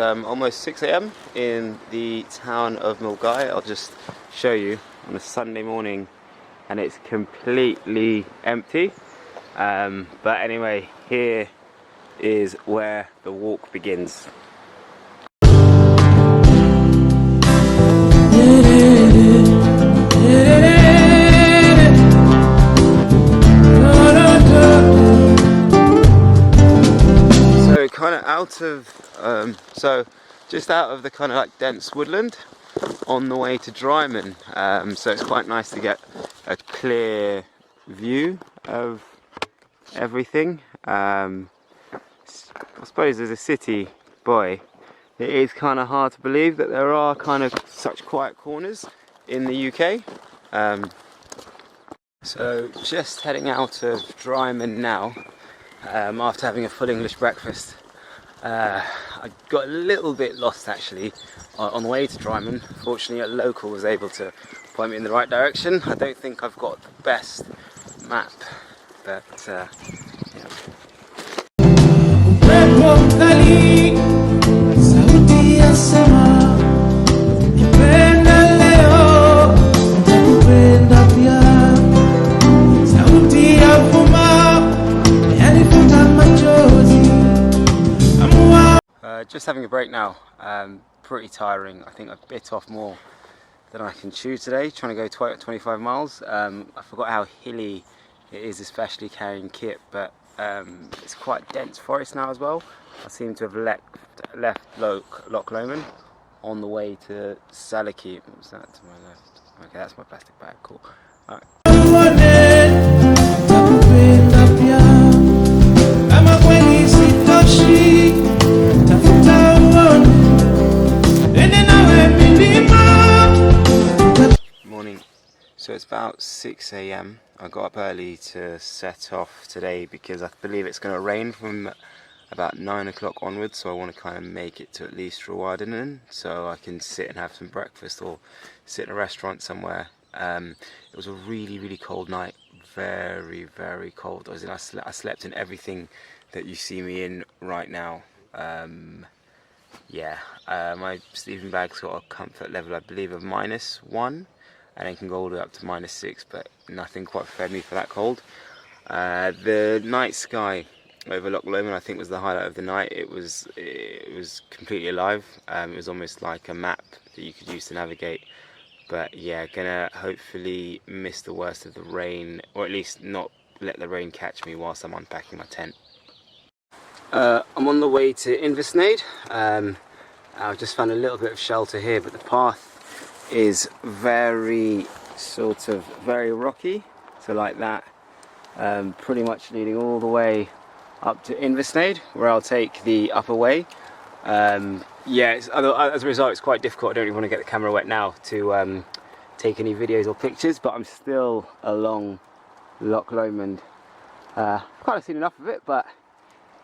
almost 6 a.m. in the town of Milgai. I'll just show you on a Sunday morning, and it's completely empty. But anyway, here is where the walk begins. So kind of out of, just out of the kind of like dense woodland on the way to Dryman. So it's quite nice to get a clear view of everything. I suppose as a city boy, it is kind of hard to believe that there are kind of such quiet corners in the UK. So just heading out of Dryman now, after having a full English breakfast. I got a little bit lost actually on the way to Dryman. Fortunately, a local was able to point me in the right direction. I don't think I've got the best map, but yeah. Just having a break now. Pretty tiring. I think I bit off more than I can chew today, trying to go 25 miles. I forgot how hilly it is, especially carrying kit, but it's quite dense forest now as well. I seem to have left Loch Lomond on the way to Salakey. What was that to my left? Okay, that's my plastic bag. Cool. All right. Morning. So it's about 6 a.m. I got up early to set off today because I believe it's going to rain from about 9 o'clock onwards, so I want to kind of make it to at least Rawadinen so I can sit and have some breakfast or sit in a restaurant somewhere. It was a really cold night, very cold. I slept in everything that you see me in right now. Yeah, my sleeping bag's got a comfort level, I believe, of -1, and it can go all the way up to -6, but nothing quite prepared me for that cold. The night sky over Loch Lomond, I think, was the highlight of the night. It was completely alive. It was almost like a map that you could use to navigate. But yeah, gonna hopefully miss the worst of the rain, or at least not let the rain catch me whilst I'm unpacking my tent. I'm on the way to Inversnaid. I've just found a little bit of shelter here, but the path is very rocky, so like that, pretty much leading all the way up to Inversnaid, where I'll take the upper way. Yeah, as a result, it's quite difficult. I don't even want to get the camera wet now to take any videos or pictures, but I'm still along Loch Lomond. I've kind of seen enough of it, but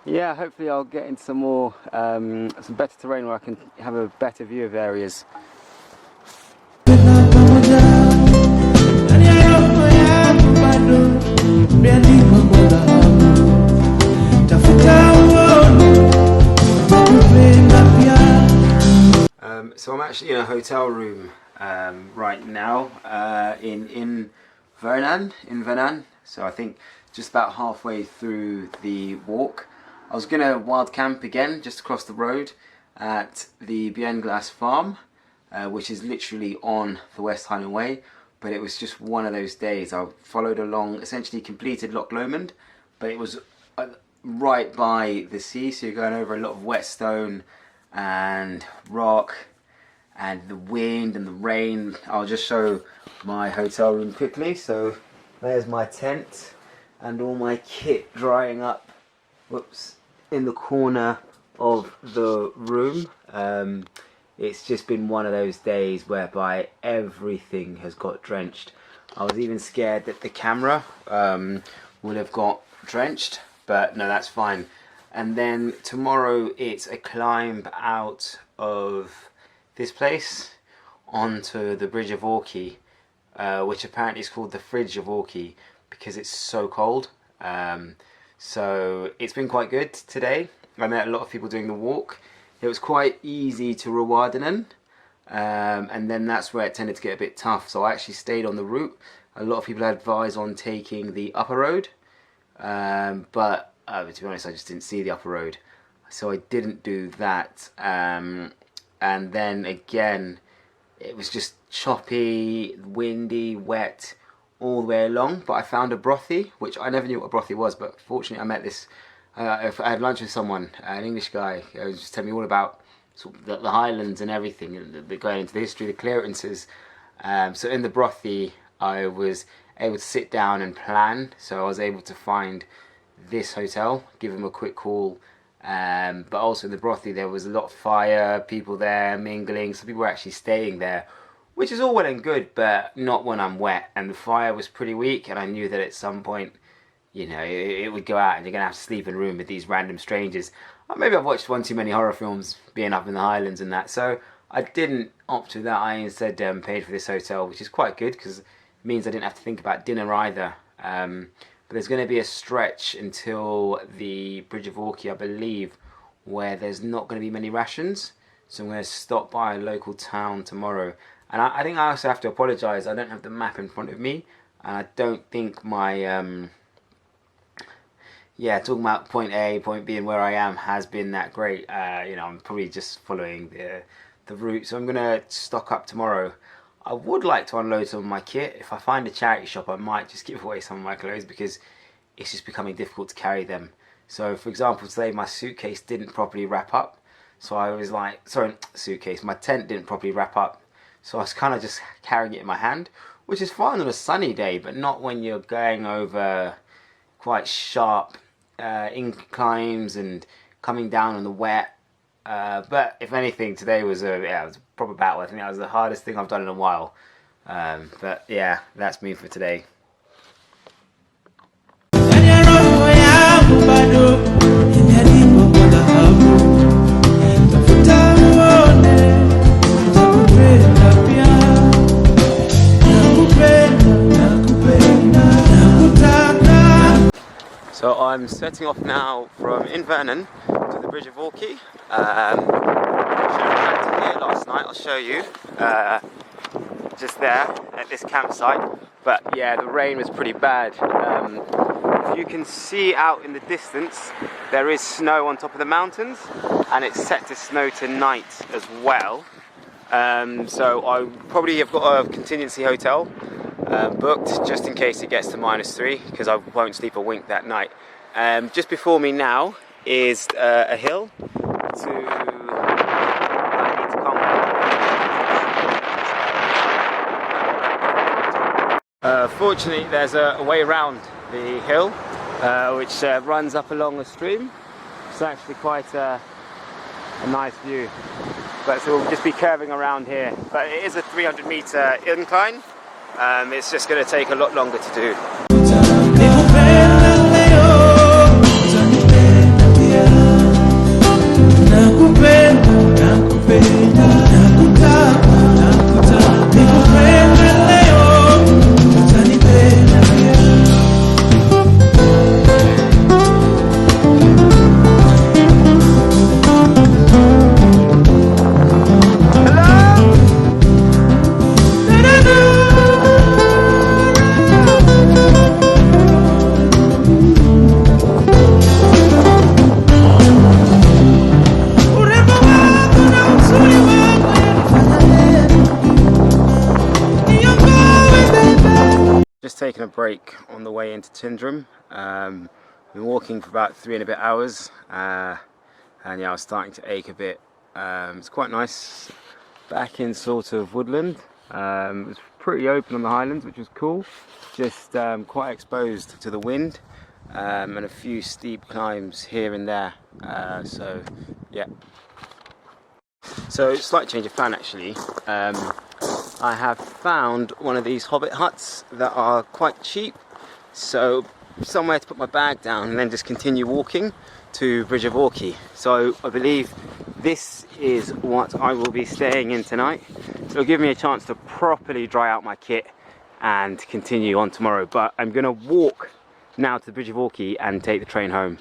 yeah, hopefully I'll get into some more, some better terrain where I can have a better view of areas. So I'm actually in a hotel room right now in Vernan. So I think just about halfway through the walk. I was going to wild camp again just across the road at the Bienglas farm, which is literally on the West Highland Way, but it was just one of those days. I followed along, essentially completed Loch Lomond, but it was right by the sea, so you're going over a lot of wet stone and rock and the wind and the rain. I'll just show my hotel room quickly. So there's my tent and all my kit drying up, whoops, in the corner of the room. It's just been one of those days whereby everything has got drenched. I was even scared that the camera would have got drenched, but no, that's fine. And then tomorrow it's a climb out of this place onto the Bridge of Orkney, which apparently is called the Fridge of Orkney because it's so cold. So it's been quite good today. I met a lot of people doing the walk. it was quite easy to Rawadenan, and then that's where it tended to get a bit tough. So I actually stayed on the route. A lot of people advise on taking the upper road, but to be honest, I just didn't see the upper road, so I didn't do that. And then again, it was just choppy, windy, wet all the way along. But I found a brothy, which I never knew what a brothy was, but fortunately I met this. I had lunch with someone, an English guy, who was just telling me all about sort of the Highlands and everything, and going into the history, the clearances. So in the brothy, I was able to sit down and plan. So I was able to find this hotel, give them a quick call. But also in the brothy, there was a lot of fire, people there mingling, so people were actually staying there, which is all well and good, but not when I'm wet. And the fire was pretty weak, and I knew that at some point, you know, it would go out and you're going to have to sleep in a room with these random strangers. Or maybe I've watched one too many horror films being up in the Highlands and that, so I didn't opt for that. I instead paid for this hotel, which is quite good because it means I didn't have to think about dinner either. But there's going to be a stretch until the Bridge of Orkney, I believe, where there's not going to be many rations. So I'm going to stop by a local town tomorrow. And I think I also have to apologise. I don't have the map in front of me, and I don't think my yeah, talking about point A, point B, and where I am has been that great. You know, I'm probably just following the route, so I'm gonna stock up tomorrow. I would like to unload some of my kit. If I find a charity shop, I might just give away some of my clothes because it's just becoming difficult to carry them. So, for example, today my suitcase didn't properly wrap up, so I was like, sorry, suitcase, my tent didn't properly wrap up, so I was kind of just carrying it in my hand, which is fine on a sunny day, but not when you're going over quite sharp inclines and coming down on the wet. But if anything, today was it was a proper battle. I think that was the hardest thing I've done in a while. But yeah, that's me for today. So I'm setting off now from Invernan to the Bridge of Orkney. I should have camped here last night, I'll show you, just there at this campsite. But yeah, the rain was pretty bad. If you can see out in the distance, there is snow on top of the mountains, and it's set to snow tonight as well. So I probably have got a contingency hotel booked just in case it gets to -3, because I won't sleep a wink that night. Just before me now is a hill I need to come. Fortunately, there's a way around the hill which runs up along the stream. It's actually quite a nice view. But so we'll just be curving around here. But it is a 300-meter incline. It's just going to take a lot longer to do. Taking a break on the way into Tindrum. Been walking for about 3 and a bit hours, and yeah, I was starting to ache a bit. It's quite nice back in sort of woodland. It was pretty open on the Highlands, which was cool, just quite exposed to the wind, and a few steep climbs here and there. So yeah, so slight change of plan actually. I have found one of these hobbit huts that are quite cheap, so somewhere to put my bag down and then just continue walking to Bridge of Orkney. So I believe this is what I will be staying in tonight. It'll give me a chance to properly dry out my kit and continue on tomorrow, but I'm going to walk now to the Bridge of Orkney and take the train home.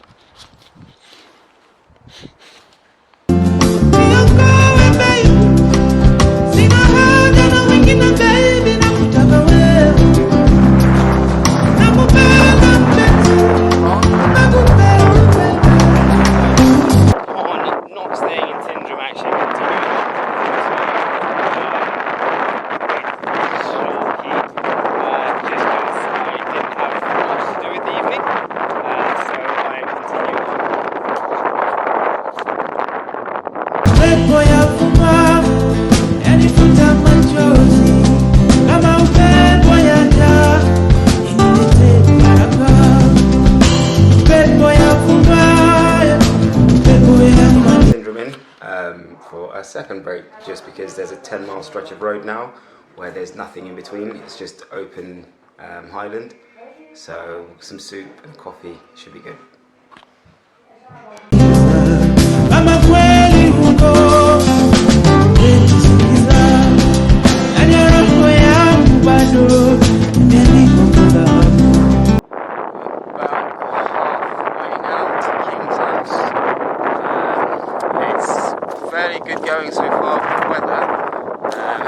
for a second break, just because there's a 10-mile stretch of road now where there's nothing in between. It's just open Highland. So some soup and coffee should be good. Fairly good going so far with the weather.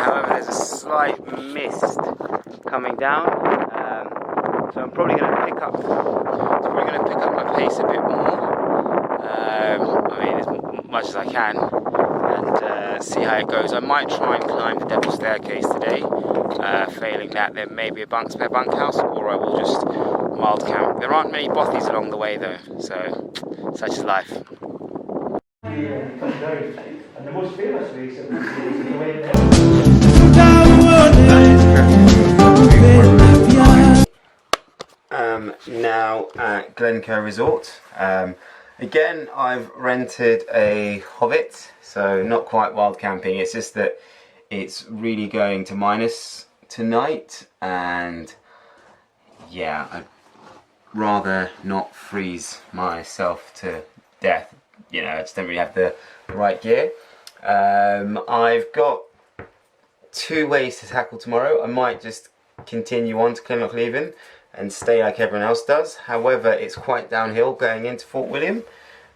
However, there's a slight mist coming down, so I'm probably going to pick up. My pace a bit more. I mean, as much as I can, and see how it goes. I might try and climb the Devil's Staircase today. Failing that, there may be a spare bunkhouse, or I will just wild camp. There aren't many bothies along the way though, so such is life. And the most famous race that we see is the way now at Glencoe Resort. Again, I've rented a Hobbit, so not quite wild camping. It's just that it's really going to minus tonight, and yeah, I'd rather not freeze myself to death. You know, I just don't really have the right gear. I've got 2 ways to tackle tomorrow. I might just continue on to Kinlochleven and stay like everyone else does. However, it's quite downhill going into Fort William,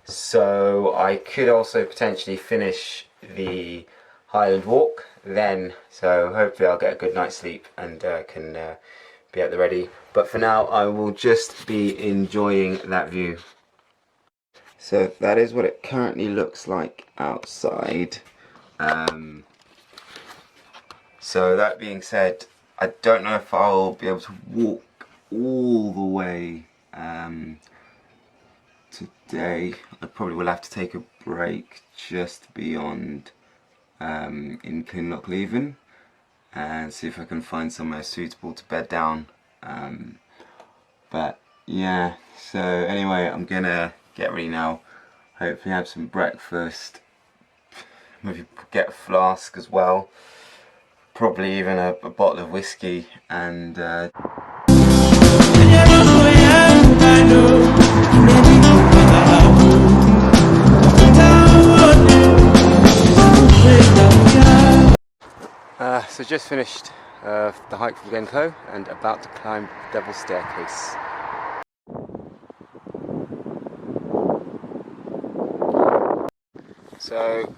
so I could also potentially finish the Highland walk then. So hopefully I'll get a good night's sleep and can be at the ready. But for now, I will just be enjoying that view. So that is what it currently looks like outside. So that being said, I don't know if I'll be able to walk all the way today. I probably will have to take a break just beyond in Kinlochleven and see if I can find somewhere suitable to bed down. But yeah, so anyway, I'm gonna get ready now, hopefully have some breakfast, maybe get a flask as well, probably even a bottle of whiskey, and so just finished the hike from Glencoe and about to climb the Devil's Staircase. So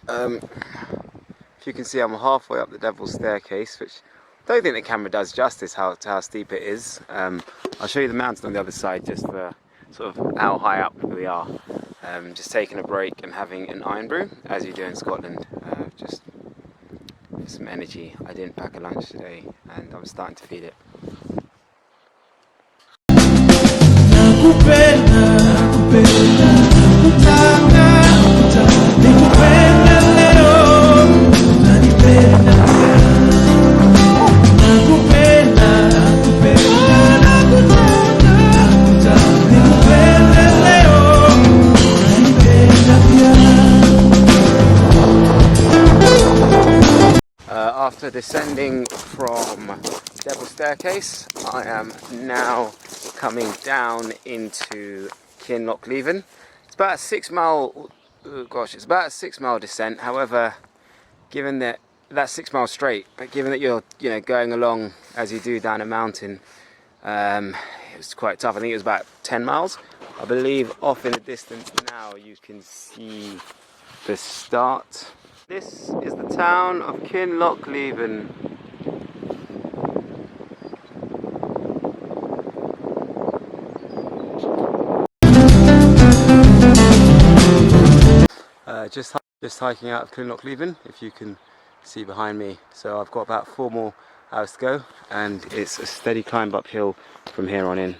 if you can see, I'm halfway up the Devil's Staircase, which I don't think the camera does justice to how steep it is. I'll show you the mountain on the other side just for sort of how high up we are. Just taking a break and having an iron brew, as you do in Scotland, just for some energy. I didn't pack a lunch today and I'm starting to feel it. After descending from Devil's Staircase, I am now coming down into Kinlochleven. It's about a 6 mile, it's about a 6 mile descent. However, given that that's 6 miles straight, but given that you're going along as you do down a mountain, it was quite tough. I think it was about 10 miles. I believe off in the distance now you can see the start. This is the town of Kinlochleven. Just hiking out of Kinlochleven, if you can see behind me. So I've got about 4 more hours to go, and it's a steady climb uphill from here on in.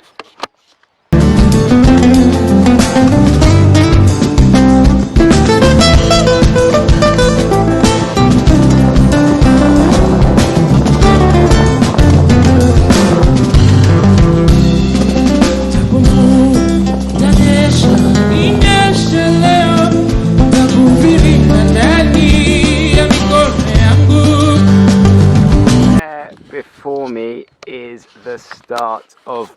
before me is the start of